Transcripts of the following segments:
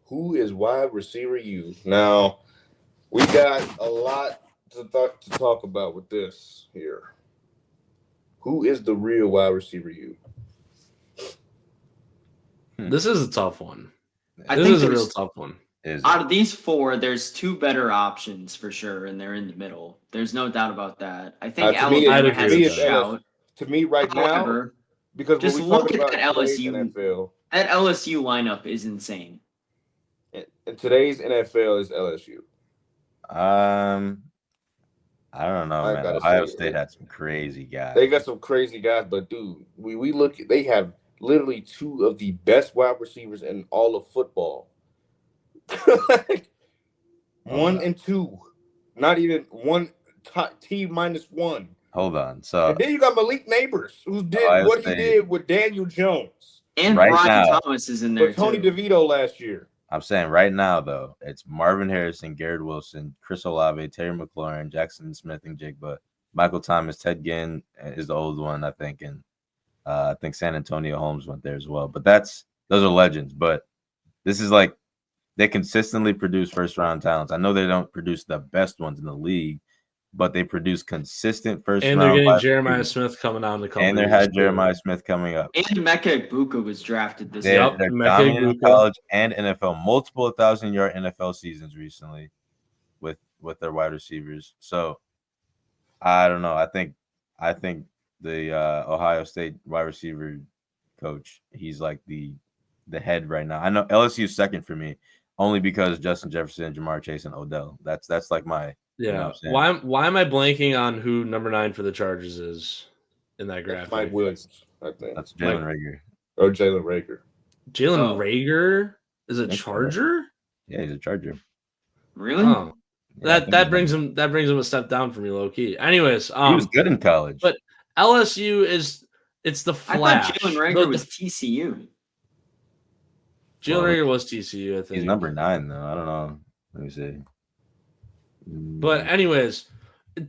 Who is wide receiver you? Now, we got a lot to talk about with this here. Who is the real wide receiver you? This is a tough one. I This think is a real there's tough one. out of these four, there's two better options for sure, and they're in the middle. There's no doubt about that. I think To me, I'd Alabama agree has with a it's that. LS. shout. To me, right now, However, because when just we talking look at about that in today's LSU. NFL, That LSU lineup is insane. in today's NFL is LSU. Um, I don't know, I man. gotta Ohio say State it. had some crazy They guys. got some crazy guys, but dude, we look. They have literally two of the best wide receivers in all of football. Like, Hold one on. and two, not even one T minus one. Hold on. So And then you got Malik Neighbors, who did Ohio what he State did with Daniel Jones, And right Brian now, Thomas is in there but Tony too. DeVito last year. I'm saying right now though, it's Marvin Harrison, Garrett Wilson, Chris Olave, Terry McLaurin, Jackson Smith, and Jigba. Michael Thomas, Ted Ginn is the old one, I think, and I think San Antonio Holmes went there as well. But those are legends. But this is like they consistently produce first round talents. I know they don't produce the best ones in the league, but they produce consistent first And they're round getting wide Jeremiah receivers. Smith coming out in a couple And they years. had Jeremiah Smith coming up. And Mecca Ibuka was drafted this They're, year. Yep, they're Emeka dominant in Egbuka. college and NFL, multiple 1,000-yard NFL seasons recently with their wide receivers. So I don't know. I think the Ohio State wide receiver coach, he's like the head right now. I know LSU's second for me, only because Justin Jefferson, Jamar Chase, and Odell. That's like my Yeah. what I'm saying? Why am I blanking on who number 9 for the Chargers is in that That's graphic? Mike Williams, I think, That's Jalen Rager. or Jalen Rager. Jalen Oh. Rager is a Think so, right? Charger? Yeah, he's a Charger. Really? Oh. Yeah, I That think that he's brings him a step down for me, low key. Anyways, he was good in college. but LSU it's the I flash. thought Jalen Rager was TCU. Jalen Rager was TCU, I think. He's number 9 though. I don't know. Let me see. But anyways,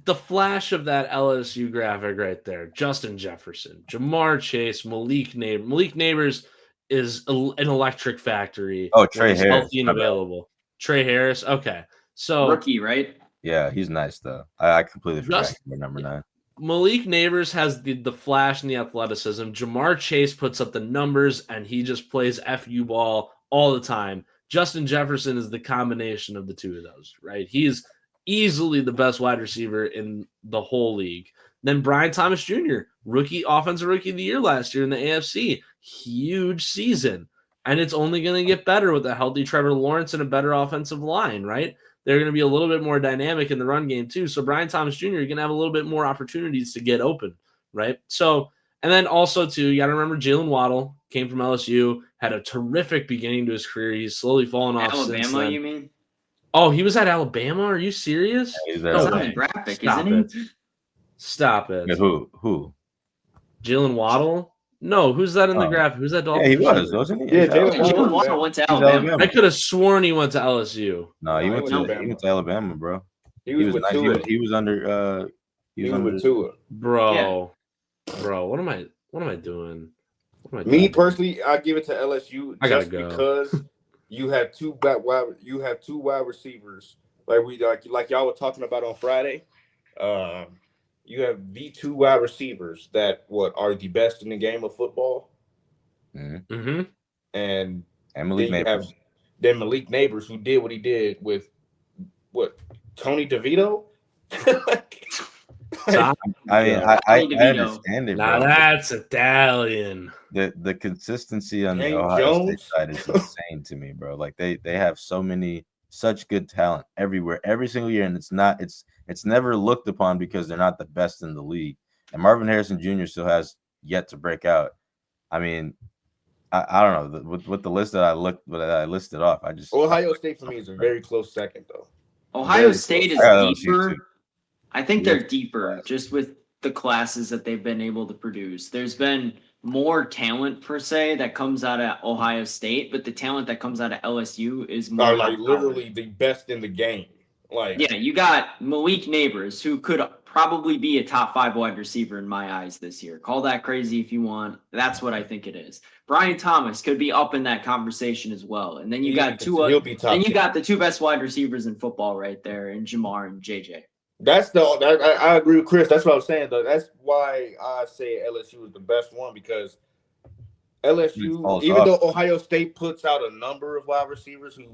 the flash of that LSU graphic right there: Justin Jefferson, Jamar Chase, Malik Neighbors. Malik Neighbors is an electric factory. Oh, when Trey he's Harris. healthy and My bad. available. Trey Harris. Okay, so Rookie, right? Yeah, he's nice though. I completely forgot Just- he was number 9. Malik Neighbors has the flash and the athleticism. Jamar Chase puts up the numbers and he just plays FU ball all the time. Justin Jefferson is the combination of the two of those, right? He's easily the best wide receiver in the whole league. Then Brian Thomas Jr., offensive rookie of the year last year in the AFC. Huge season. And it's only going to get better with a healthy Trevor Lawrence and a better offensive line, right? They're going to be a little bit more dynamic in the run game too. So Brian Thomas Jr., you're going to have a little bit more opportunities to get open, right? So, and then also too, you got to remember Jalen Waddle came from LSU, had a terrific beginning to his career. He's slowly fallen off since Alabama, then. you mean? Oh, he was at Alabama? Are you serious? Yeah, he's No at He's on way. the graphic, Stop isn't it. he? Stop it. Wait, who? Jalen Waddle? No, who's that in the Oh. graphic? Who's that Yeah, Dolphins he was, receiver? wasn't he? Yeah, He's Jalen Alabama. Waddle. Jalen Waddle went to He's Alabama. I could have sworn he went to LSU. No, he No, went he to went to he went to Alabama, bro. He was with nice. Tua. He was under He was with Tua. Bro, what am I doing? What am I Me doing? personally, I give it to LSU I gotta just go. because you have two wide receivers like y'all were talking about on Friday. You have the two wide receivers that are the best in the game of football, Mm-hmm. and Malik then you have Neighbors. Malik Neighbors, who did what he did with Tony DeVito. Stop. I mean, Tony I DeVito. understand it, Now bro. that's Italian. The consistency on the Hank Ohio State Jones. side is insane to me, bro. Like they have such good talent everywhere, every single year, and it's never looked upon because they're not the best in the league. And Marvin Harrison Jr. still has yet to break out. I mean, I don't know with the list that I listed off. I just Ohio State for me is a very close second, though. Ohio Very State close. is I got LSU deeper. too. I think Yeah. they're deeper just with the classes that they've been able to produce. There's been more talent per se that comes out of Ohio State, but the talent that comes out of LSU is more Are like literally the best in the game. Like Yeah, you got Malik Neighbors, who could probably be a top 5 wide receiver in my eyes this year. Call that crazy if you want. That's what I think it is. Brian Thomas could be up in that conversation as well. And then you got he'll be top then you 10. got the 2 best wide receivers in football right there, in Jamar and JJ. I agree with Chris. That's what I was saying though. That's why I say LSU is the best one, because LSU, even though Ohio State puts out a number of wide receivers who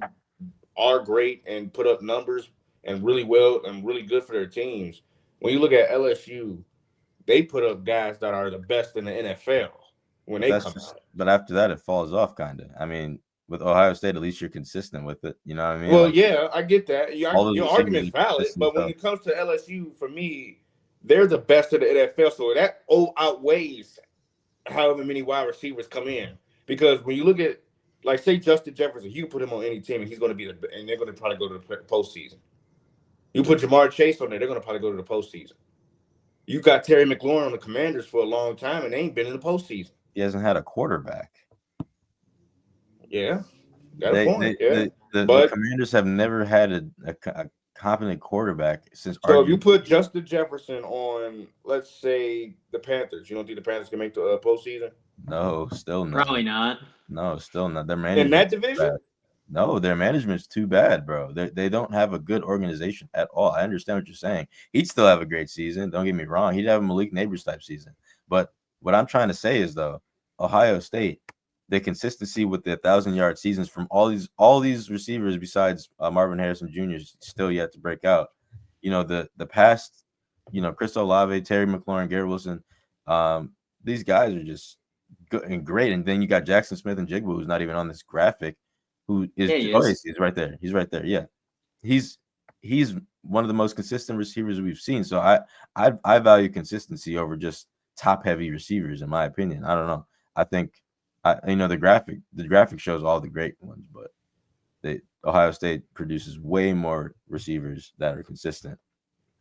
are great and put up numbers and really well and really good for their teams, when you look at LSU, they put up guys that are the best in the NFL when they come out. But after that, it falls off kind of. I mean, with Ohio State, at least you're consistent with it. You know what I mean? Well, yeah, I get that. Your receivers argument's are valid, consistent but when stuff. it comes to LSU, for me, they're the best of the NFL, so that outweighs however many wide receivers come in. Because when you look at, like, say Justin Jefferson, you put him on any team, and he's going to be and they're going to probably go to the postseason. You put Jamar Chase on there, they're going to probably go to the postseason. You got Terry McLaurin on the Commanders for a long time, and they ain't been in the postseason. He hasn't had a quarterback. Yeah, got a point. The Commanders have never had a competent quarterback since. So if you put Justin Jefferson on, let's say, the Panthers, you don't think the Panthers can make the postseason? No, still not. Probably not. No, still not. Their management in that division? No, their management's too bad, bro. They don't have a good organization at all. I understand what you're saying. He'd still have a great season. Don't get me wrong. He'd have a Malik Neighbors type season. But what I'm trying to say is, though, Ohio State, the consistency with the 1,000-yard seasons from all these receivers besides Marvin Harrison Jr. is still yet to break out. The past, Chris Olave, Terry McLaurin, Garrett Wilson, these guys are just good and great. And then you got Jackson Smith and Jigba, who's not even on this graphic, who is he's right there. He's right there. Yeah, he's one of the most consistent receivers we've seen. So I value consistency over just top heavy receivers, in my opinion. I don't know. I think the graphic shows all the great ones, but Ohio State produces way more receivers that are consistent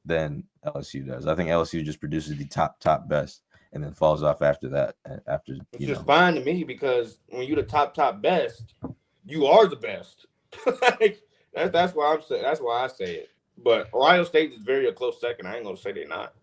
than LSU does. I think LSU just produces the top best and then falls off after that. It's just fine to me, because when you're the top best, you are the best. That's why I'm saying. That's why I say it. But Ohio State is very a close second. I ain't gonna say they're not.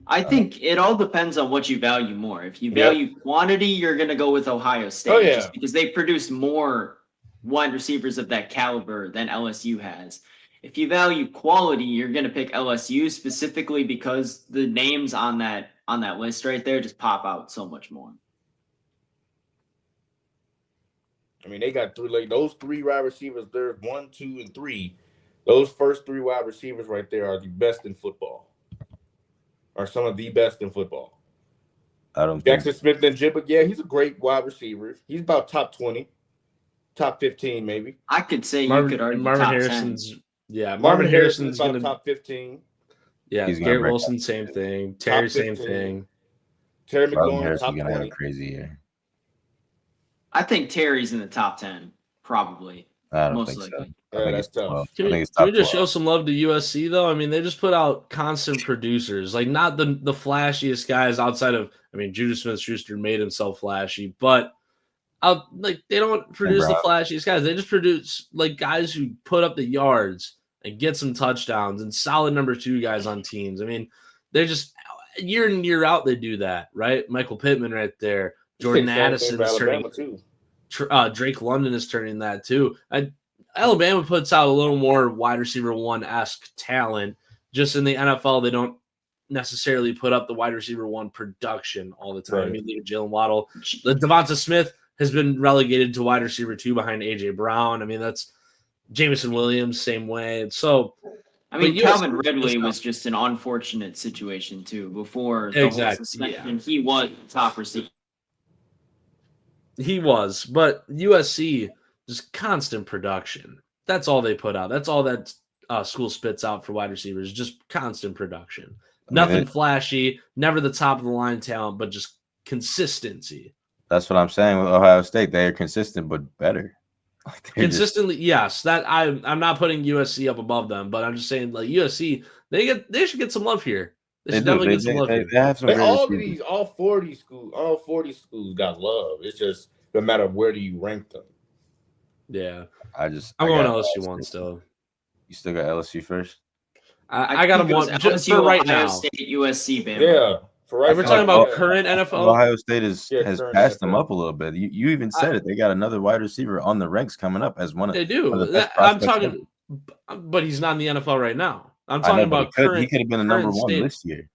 I think it all depends on what you value more. If you value quantity, you're going to go with Ohio State, just because they produce more wide receivers of that caliber than LSU has. If you value quality, you're going to pick LSU specifically because the names on that list right there just pop out so much more. I mean, they got those 3 wide receivers. There's 1, 2, and 3. Those first 3 wide receivers right there are the best in football. Are some of the best in football. I don't Jackson Smith and Jigba, yeah, he's a great wide receiver. He's about top 20, top 15 maybe. I could say you could argue Marvin top Harrison's 10. Yeah, Marvin Harrison's about top 15. Yeah, Garrett Wilson, same thing. Terry, same thing. Terry McLaurin, top 20. Have a crazy year. I think Terry's in the top 10, probably. I don't think so. Yeah, that's tough. Can we just show some love to USC, though? I mean, they just put out constant producers, like not the flashiest guys outside of, Juju Smith-Schuster made himself flashy, but they don't produce the flashiest guys. They just produce like guys who put up the yards and get some touchdowns and solid number 2 guys on teams. I mean, they're just year in, year out, they do that, right? Michael Pittman right there. Jordan Addison is turning too. Drake London is turning that too. Alabama puts out a little more wide receiver 1-esque talent. Just in the NFL, they don't necessarily put up the wide receiver 1 production all the time. Right. I mean, Jalen Waddle, Devonta Smith has been relegated to wide receiver 2 behind AJ Brown. I mean, that's Jameson Williams, same way. So, Calvin Ridley was just an unfortunate situation too. Before the whole suspension, he was top receiver. He was, but USC just constant production. That's all they put out. That's all that school spits out for wide receivers, just constant production. Nothing flashy, never the top of the line talent, but just consistency. That's what I'm saying with Ohio State. They are consistent, but better. Consistently, yes. That I'm not putting USC up above them, but I'm just saying, like, USC, they should get some love here. They should definitely get some love here. They have some all 40 schools got love. It's just no matter where do you rank them. Yeah, I'm going LSU one still. You still got LSU first? I got him think it was one just LSU, for right Ohio now. State, USC, Bama. Yeah, for right If we're now, talking about yeah. current NFL, Ohio State has current passed them NFL. up a little bit. You even said it. They got another wide receiver on the ranks coming up as one of they the do. best I'm prospects talking, but he's not in the NFL right now. I'm I know, talking but about he could have been the number current one state. this year.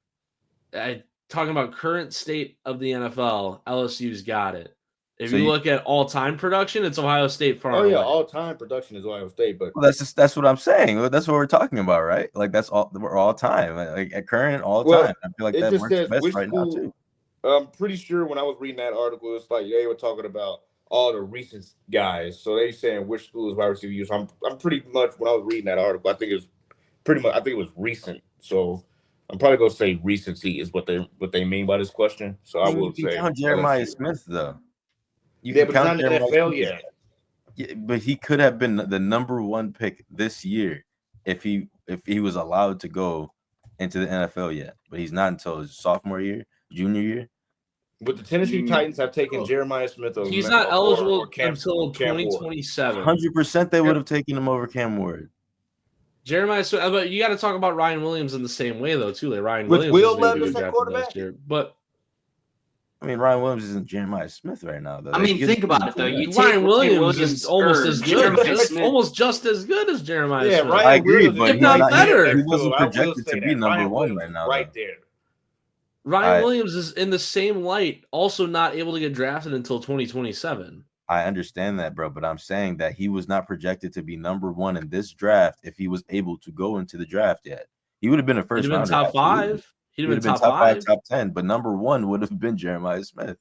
Talking about current state of the NFL, LSU's got it. If So you look at all-time production, it's Ohio State far Oh yeah, away. all-time production is Ohio State, but well, that's what I'm saying. That's what we're talking about, right? Like we're all time, like at current all time. I feel like it that just works says best which right now school. too. I'm pretty sure when I was reading that article, it's like they were talking about all the recent guys. So they saying which schools wide receiver use. I'm pretty much when I was reading that article, I think it was recent. So I'm probably gonna say recency is what they mean by this question. So I will You can say count Jeremiah LSU. Smith though. You Yeah, can but he's count not in the Jeremiah NFL Smith. yet. Yeah, but he could have been the number one pick this year if he was allowed to go into the NFL yet. But he's not until his sophomore year, junior year. But the Tennessee Titans have taken Jeremiah Smith over He's not eligible Cam, until Cam Ward. 2027. 100% they would have taken him over Cam Ward. Jeremiah Smith, but you got to talk about Ryan Williams in the same way though too. Like Ryan With Williams Will was maybe Levis at drafted quarterback? last year, but I mean, Ryan Williams isn't Jeremiah Smith right now, though. I mean, think about it though. You take Ryan Williams is almost as good, Jeremiah Smith. almost just as good as Jeremiah Yeah, Smith. Ryan I agree, Williams but is if not right better. there He next to wasn't him. I will projected say to be that. number Ryan one Williams right is now, right though. there. Ryan Williams is in the same light, also not able to get drafted until 2027. I understand that, bro, but I'm saying that he was not projected to be number one in this draft if he was able to go into the draft yet. He would have been a He'd first have been rounder. top absolutely. 5. He'd He would have been have top 5, top 10, but number one would have been Jeremiah Smith.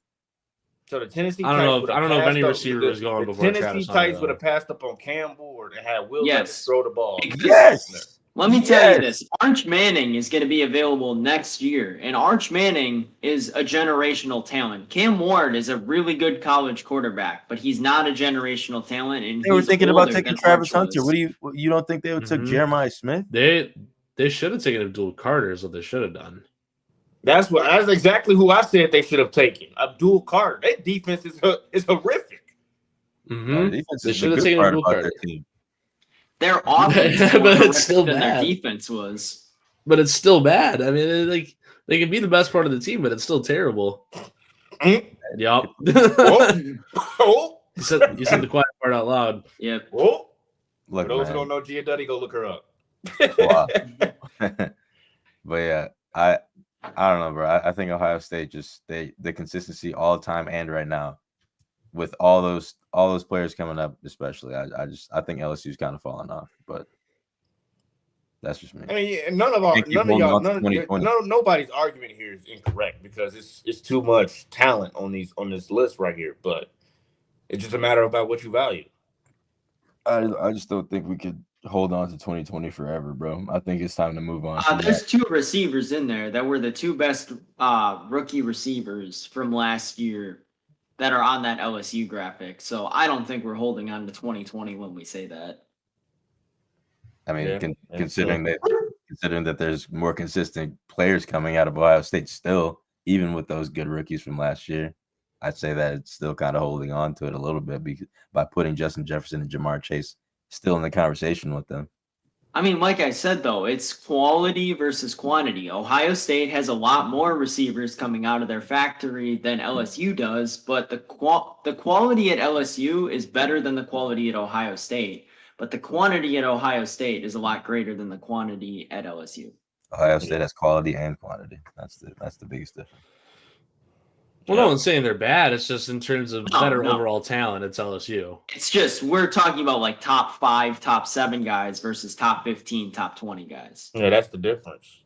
So the Tennessee I don't Titans know if any up, receiver was going the before Tennessee Travis Hunter, Titans would though. have passed up on Cam Ward and had Will Levis throw the ball. Yes. Let me tell you this. Arch Manning is going to be available next year, and Arch Manning is a generational talent. Cam Ward is a really good college quarterback, but he's not a generational talent, and They were he's thinking about older taking than Travis Arch Hunter. was. You don't think they would took Jeremiah Smith? They should have taken Abdul Carter is what they should have done. That's exactly who I said they should have taken. Abdul Carter. Their defense is horrific. No, defense They is should the have good taken part Abdul about Carter. their team. Their offense was But more it's horrific still than their bad. defense was. But it's still bad. I mean, they can be the best part of the team, but it's still terrible. Yup. Oh. You said the quiet part out loud. Yep. Oh. Look, For those man. who don't know Gia Duddy, go look her up. Wow. But yeah, I don't know, bro. I think Ohio State the consistency all the time and right now, with all those players coming up, especially, I think LSU's kind of falling off, but that's just me. I mean, nobody's argument here is incorrect because it's too much talent on this list right here. But it's just a matter about what you value. I just don't think we could hold on to 2020 forever, bro. I think it's time to move on. There's 2 receivers in there that were the 2 best rookie receivers from last year that are on that LSU graphic. So I don't think we're holding on to 2020 when we say that. I mean, considering that there's more consistent players coming out of Ohio State still, even with those good rookies from last year, I'd say that it's still kind of holding on to it a little bit by putting Justin Jefferson and Jamar Chase still in the conversation with them. I mean, like I said, though, it's quality versus quantity. Ohio State has a lot more receivers coming out of their factory than LSU does, but the quality at LSU is better than the quality at Ohio State. But the quantity at Ohio State is a lot greater than the quantity at LSU. Ohio State has quality and quantity. That's the biggest difference. Well, no one's saying they're bad. It's just in terms of better overall talent, it's LSU. It's just we're talking about like top 5, top 7 guys versus top 15, top 20 guys. Yeah, that's the difference.